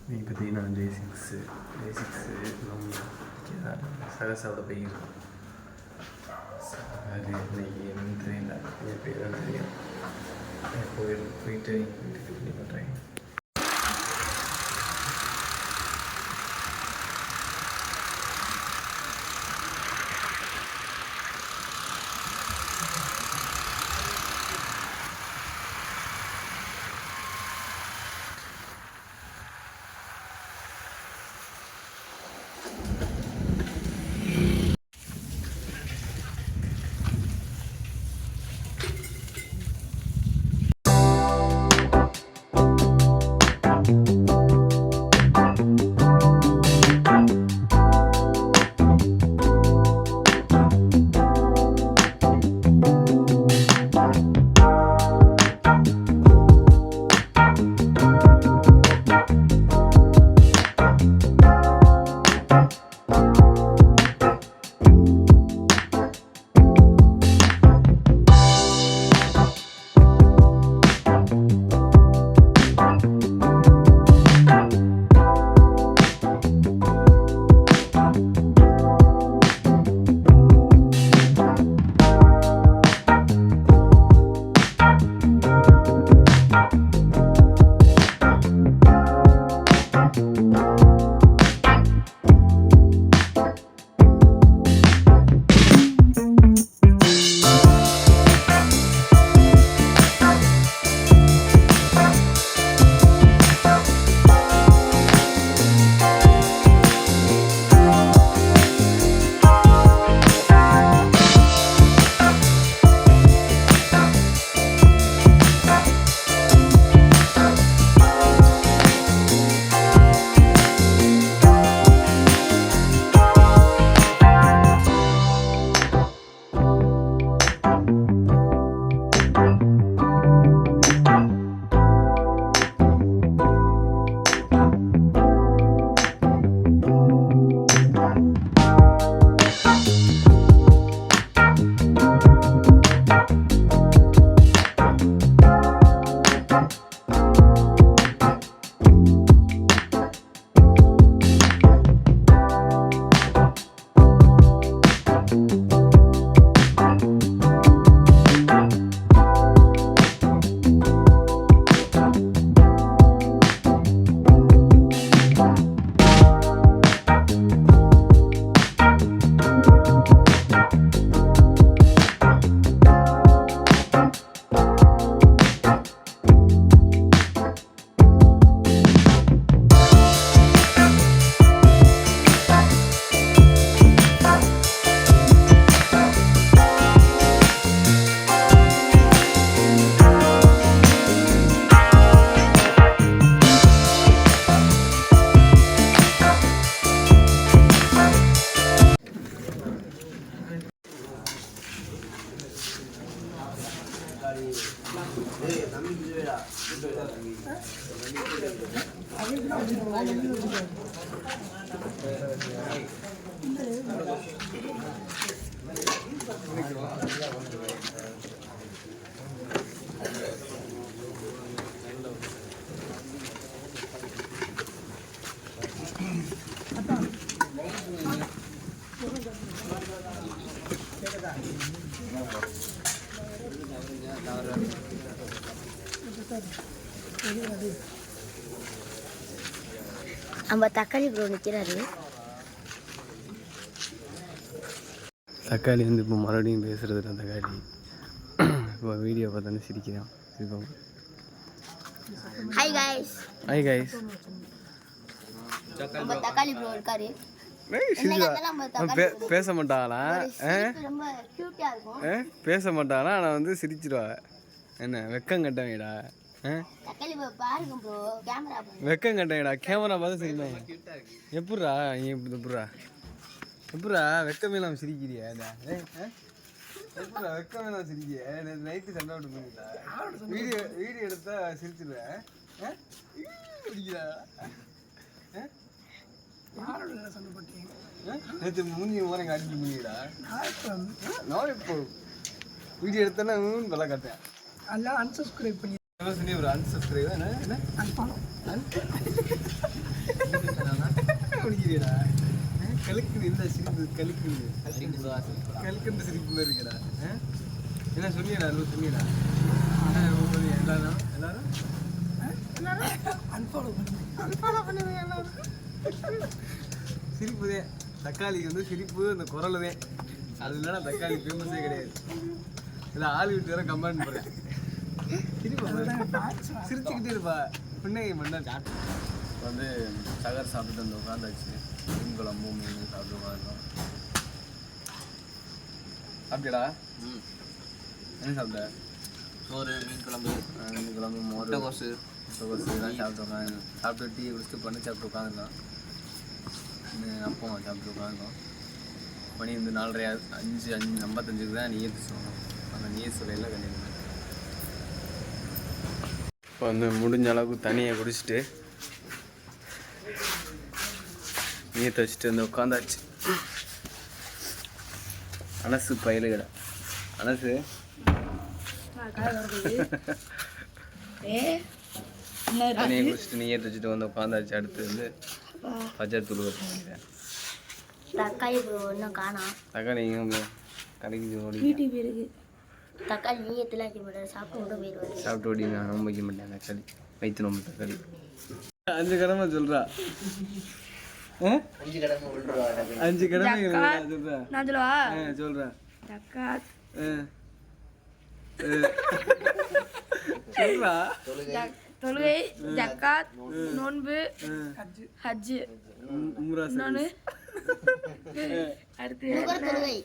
நீ பார்த்தீங்கன்னா J6 நம்ம சகசாவோட போயிருக்கோம். அது இன்னைக்கு என்னன்னு தெரியல, என் பேர் தான் தெரியும். போயிட்டு வீட்டுக்கு பண்ணி பண்ணுறேன். நம்ம தக்காளி ப்ரோ நிற்கிறாரு. தக்காளி வந்து இப்போ மறுபடியும் பேசுறது இல்லை. தக்காளி இப்போ வீடியோ பார்த்தானே சிரிக்கிறான். Hi guys. Hi guys. நம்ம தக்காளி ப்ரோ இருக்காரு. பேச மாட்டாங்களா? பேச மாட்டாங்களா? ஆனால் வந்து சிரிச்சிடுவா. என்ன வெக்கம் கட்டவங்கடா? வெக்கம் கட்டவங்கடா. கேமரா பார்த்து சிரிப்பாங்க. எப்பட்றா நீ எப்பட்றா வெக்கமே இல்லாமல் சிரிக்கிறியா? எப்பட்றா வெக்கமே இல்லாமல் சிரிக்கிறியா? நைட்டு சண்டை விட்டு போயிருந்தா வீடியோ எடுத்தா சிரிச்சிடுவேன். நேற்று மூஞ்சி போகிறேன் அடிச்சு முடியடா. நான் இப்போ வீடியோ எடுத்தேன்னா வெள்ளை காட்டேன். அதெல்லாம் அன்சப்ஸ்கிரைப் பண்ணி ஒரு அன்சப்ஸ்கிரைப் என்ன சிரிக்கிறியடா கலுக்குது என்ன சிரிப்பு கலுக்குது கலுக்குன்னு சிரிப்பு மாதிரி இருக்கடா என்ன சொன்னியடா அது சொன்னியடா சொன்னியா எல்லாரும் எல்லாரும் சிரிப்புதே தக்காளிக்கு வந்து சிரிப்பு அந்த குரலுதே அது இல்லைன்னா தக்காளி ஃபேமஸே கிடையாது இல்லை ஆள் விட்டு வர கமெண்ட் போகிறேன் சிரிச்சுக்கிட்டே இருப்பா புன்னகை பண்ண இப்போ வந்து சகர் சாப்பிட்டு வந்து உட்காந்தாச்சு மீன் குழம்பு மீன் சாப்பிட்டு உட்காந்துருக்கோம் சாப்பிட்டியடா என்ன சாப்பிட்ட சோறு மீன் குழம்பு மோர் கொசு இதெல்லாம் சாப்பிட்டு உட்காந்து சாப்பிட்டு டீ குடிச்சிட்டு பண்ணி சாப்பிட்டு உட்காந்துருக்கோம் அப்போ சாப்பிட்டு உட்காந்துருக்கோம் மணி வந்து 4:30 5:55 தான் நீர் சொல்லணும் அந்த நீர் சொல்லையில் கண்டிப்பாக இப்போ வந்து முடிஞ்ச அளவுக்கு தண்ணியை குடிச்சிட்டு நீர் வச்சுட்டு வந்து உட்காந்தாச்சு அனசு பயிலுகடா அனசு தண்ணியை குடிச்சிட்டு நீர் வச்சுட்டு வந்து உட்காந்தாச்சு அடுத்து வந்து பஜார் தூள் வச்சுக்கிறேன் தக்காளி ப்ரோ இன்னும் காணோம் தக்காளி எங்கே கடைக்கு ஓடி தக்காளி நீயத்தில் ஆக்கி மாட்டாரு சாப்பிட்டு விட போயிடுவாரு சாப்பிட்டு ஓடி நான் ரொம்ப வைக்க மாட்டேன் தக்காளி வைத்து நம்ம தக்காளி 5 கடமை சொல்கிறா 5 கடமை விட்டுருவா 5 கடமை சொல்கிறா நான் சொல்லவா சொல்கிறேன் தக்காத் சொல்கிறா தொழுகை ஜக்காத் நோன்பு ஹஜ் உம்ரா இன்னொன்று அடுத்து தொழுகை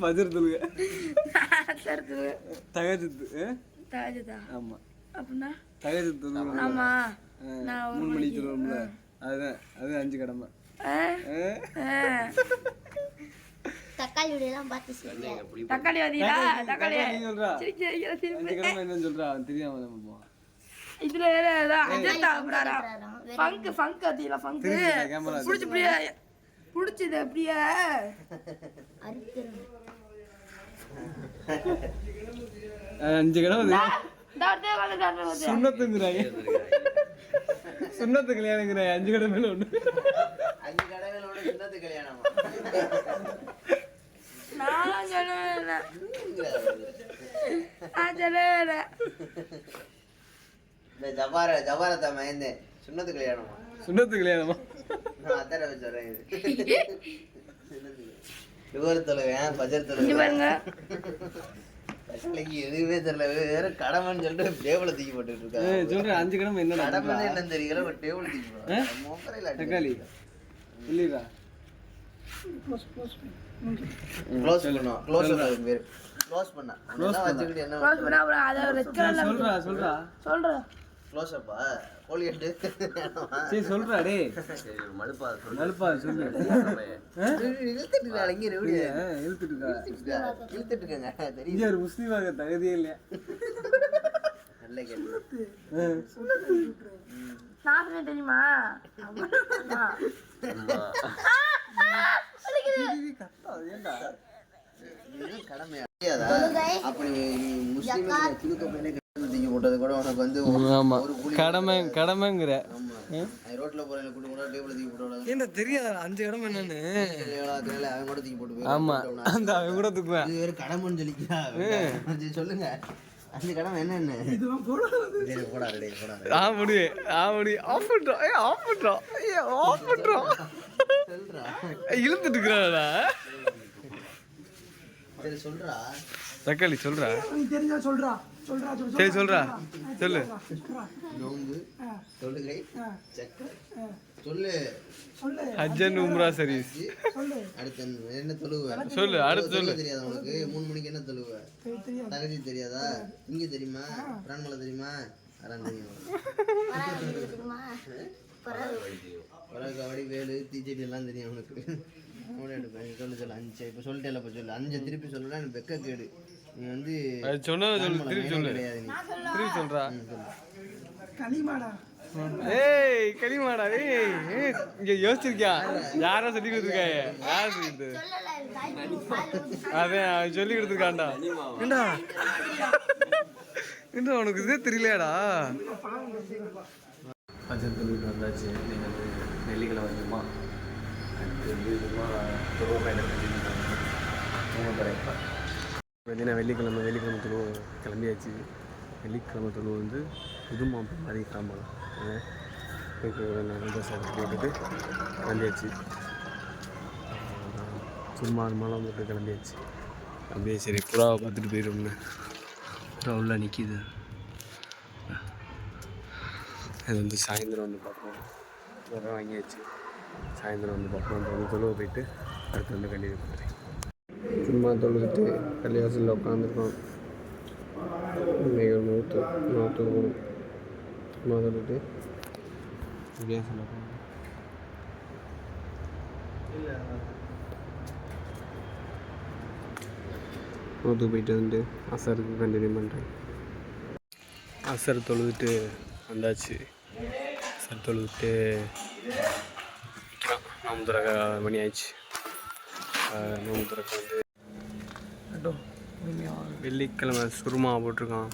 பஜர் தொழுகை தொழுகை தகஜத்து தாஜதா ஆமாம் அப்படின்னா தகஜத்து தொழுகை ஆமா நான் 3 மணிக்கு சொல்லுவோம்ல அதுதான் அது 5 கடமை தக்காளி வீடியோலாம் பார்த்து சொல்லுங்க தக்காளி வந்தீங்களா தக்காளி சொல்றா சிரிக்க 5 கடமை என்னன்னு சொல்றா தெரியாம நம்ம போவோம் இதுல வேற அஜந்தா அப்படிடா ஃபங்க் அதில ஃபங்க் புடிச்சு அப்படியே புடிச்சது அப்படியே அஞ்சு கடமை டாக்டே வந்து சுண்ணத்துங்கிறாய் சுண்ணத்து கல்யாணங்கிறாய் 5 கடமையில ஒண்ணு 5 கடமையிலோட சுண்ணத்து கல்யாணமா நான் சொல்லல இந்த ஜபாரத்தை மயந்தே சுண்ணத்து கல்யாணமா சுண்ணத்து கல்யாணமா நான் அத்தனை சொல்றேன் இவர் தொழுவேன் பஜர் இங்க தொழுவேன் பாருங்க எதுவுமே தெரியல வேற கடமைன்னு சொல்லிட்டு டேபிள தூக்கி போட்டுட்டு இருக்காங்க சொல்றேன் 5 கடமை என்னடா கடமை என்னன்னு தெரியல ஒரு டேபிள் தூக்கி போடுறாங்க தக்காளி இல்லையா க்ளோஸ் பண்ணோம் க்ளோஸ் பேர் க்ளோஸ் பண்ணா அதெல்லாம் வச்சுக்கிட்டு என்ன க்ளோஸ் பண்ணா அப்புறம் அத ரெட் கலர்ல சொல்றா க்ளோஸ் அப்பா கோழி எட்டு சரி சொல்றா டேய் மடுப்பா சொல்லு இழுத்துட்டு அடங்கி ரெடியா இழுத்துட்டு இருக்கங்க தெரியும் இங்க ஒரு முஸ்லீமாக தகுதியே இல்லையா நல்ல கேட்டு நான் தெரியுமா கடமையா அப்படி முஸ்லீம் திருக்கப்பையில தூக்கி போட்டது கூட உனக்கு வந்து ஆமா கடமைங்கிற ரோட்ல போறேன் கூட்டு கூட டேபிள் தூக்கி போட்டு ஏன்டா தெரியாத 5 கடமை என்னன்னு அவன் கூட தூக்கி போட்டு ஆமா அந்த அவன் கூட தூக்குவேன் இது வேற கடமைன்னு சொல்லிக்கியா சொல்லுங்க 5 கடமை என்னன்னு போடா ரெடி போடா ஆஃப் பண்றோம் சொல்றா இழுத்துட்டு இருக்கிறாடா சரி சொல்றா தக்காளி சொல்றா தெரிஞ்சா சொல்றா சரி சொல்றா சொல்லு நோம்பு தொழுகை சக்கரை சொல்லு ஹஜ்ஜன் உம்ரா சர்வீஸ் அடுத்து என்ன தொழுவ சொல்லு அடுத்து சொல்லு தெரியாதா உனக்கு 3 மணிக்கு என்ன தொழுவ தகஜி தெரியாதா இங்க தெரியுமா பிரான்மலை தெரியுமா அதான் தெரியும் கபடி வேலு தீச்செடி எல்லாம் தெரியும் உனக்கு சொல்லு 5 இப்ப சொல்லிட்டேன் இப்ப சொல்லு 5 திருப்பி சொல்லலாம் எனக்கு வெக்க கேடு நீ வந்து திருப்பி சொல்றா களிமாடா ஏய் களிமாடா ஏய் இங்க யோசிச்சிருக்கியா யாரா சொல்லி கொடுத்துருக்காங்க யார் சொல்லிட்டு அவன் சொல்லி கொடுத்துருக்கான்டா ஏண்டா உனக்கு இதே தெரியலையாடா அஜன் தொழில் வந்தாச்சு. நீங்கள் வந்து வெள்ளிக்கிழமை வந்துமா அடுத்து வந்து சும்மா துருவப்பேட்டை போகிறேன். இப்போ பார்த்தீங்கன்னா வெள்ளிக்கிழமை தொழுவ கிளம்பியாச்சு. வெள்ளிக்கிழமை தொழுவு வந்து புதுமாப்பிள்ளை மாதிரி கிளம்பலாம். போட்டுட்டு கிளம்பியாச்சு. சும்மா மாலம் போட்டு கிளம்பியாச்சு. அப்படியே சரி புறாவை பார்த்துட்டு போயிடும்னு புறா உள்ள நிற்கிது. அது வந்து சாயந்தரம் வந்து பார்ப்போம். புறா வாங்கியாச்சு. சாயந்தரம் வந்து பார்ப்போம். வந்து தொழுவை போயிட்டு அடுத்து வந்து கண்டிப்பாக போகிறேன். சும்மா தொழுதுட்டு பள்ளிவாசலில் உட்காந்துருக்கோம். இன்னைக்கு நூற்று போகணும். சும்மா தொழுட்டு பள்ளிவாசலில் உட்காந்து நோத்துக்கு போயிட்டு வந்து அசருக்கு கண்டினியூ பண்ணுறேன். அசர் தொழுதுட்டு வந்தாச்சு. அசர் தொழுதுட்டு நோம்பு திறக்க மணி ஆயிடுச்சு. நோம்பு திறக்க வந்து வெள்ளிக்கிழமை சுருமா போட்டிருக்கான்.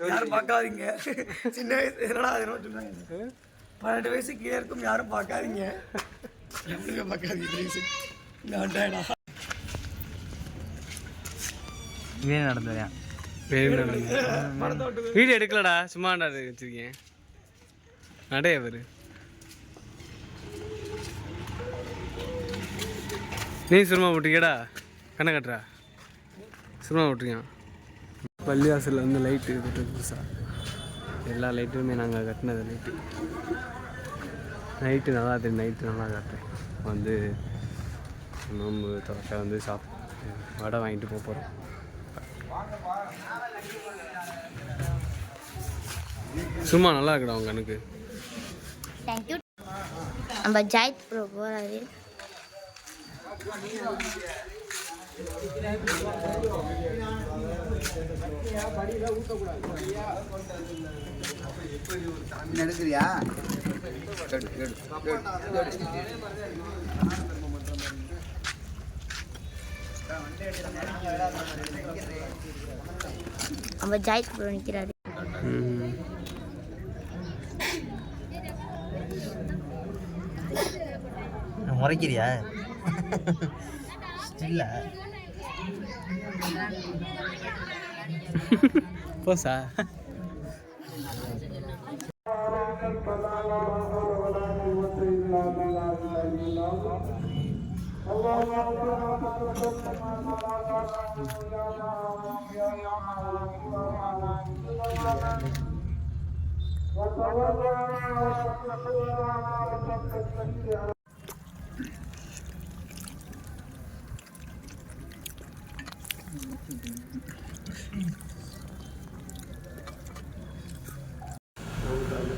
யாரும் பார்க்காதீங்க. சின்ன வயசு என்னடா சொன்னாங்க. 18 வயசு கீழே இருக்கும் யாரும் பார்க்காதீங்க. பார்க்காதீங்க நடந்ததா வீடியோ எடுக்கலடா, சும்மா வச்சிருக்கேன். நடைய பேரு நீ சுருமா போட்டிருக்கேடா, கண்ணை கட்டுறா சுருமா போட்டிருக்கேன். பள்ளிவாசலில் வந்து லைட்டு புதுசாக எல்லா லைட்டுமே நாங்கள் கட்டினது. நைட்டு நல்லா தெரியும். நைட்டு நல்லா காட்டுறேன். வந்து நோம்பு திறக்க வந்து வடை வாங்கிட்டு போக போகிறோம். சும்மா நல்லா இருக்குடா உங்க கண்ணுக்கு. தேங்க்யூ. நம்ம ஜாயித் ப்ரோ போகிறாரு. எடுக்கிறியா? நம்ம ஜாயித் ப்ரோ நிற்கிறாரு. முறைக்கிறியா? இல்லை போசா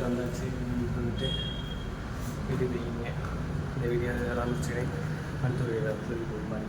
வந்தாச்சு. வந்துட்டு வீடியோ இந்த வீடியோ ஆரம்பிச்சிக்கிறேன். அடுத்த வீடியோ பாய்.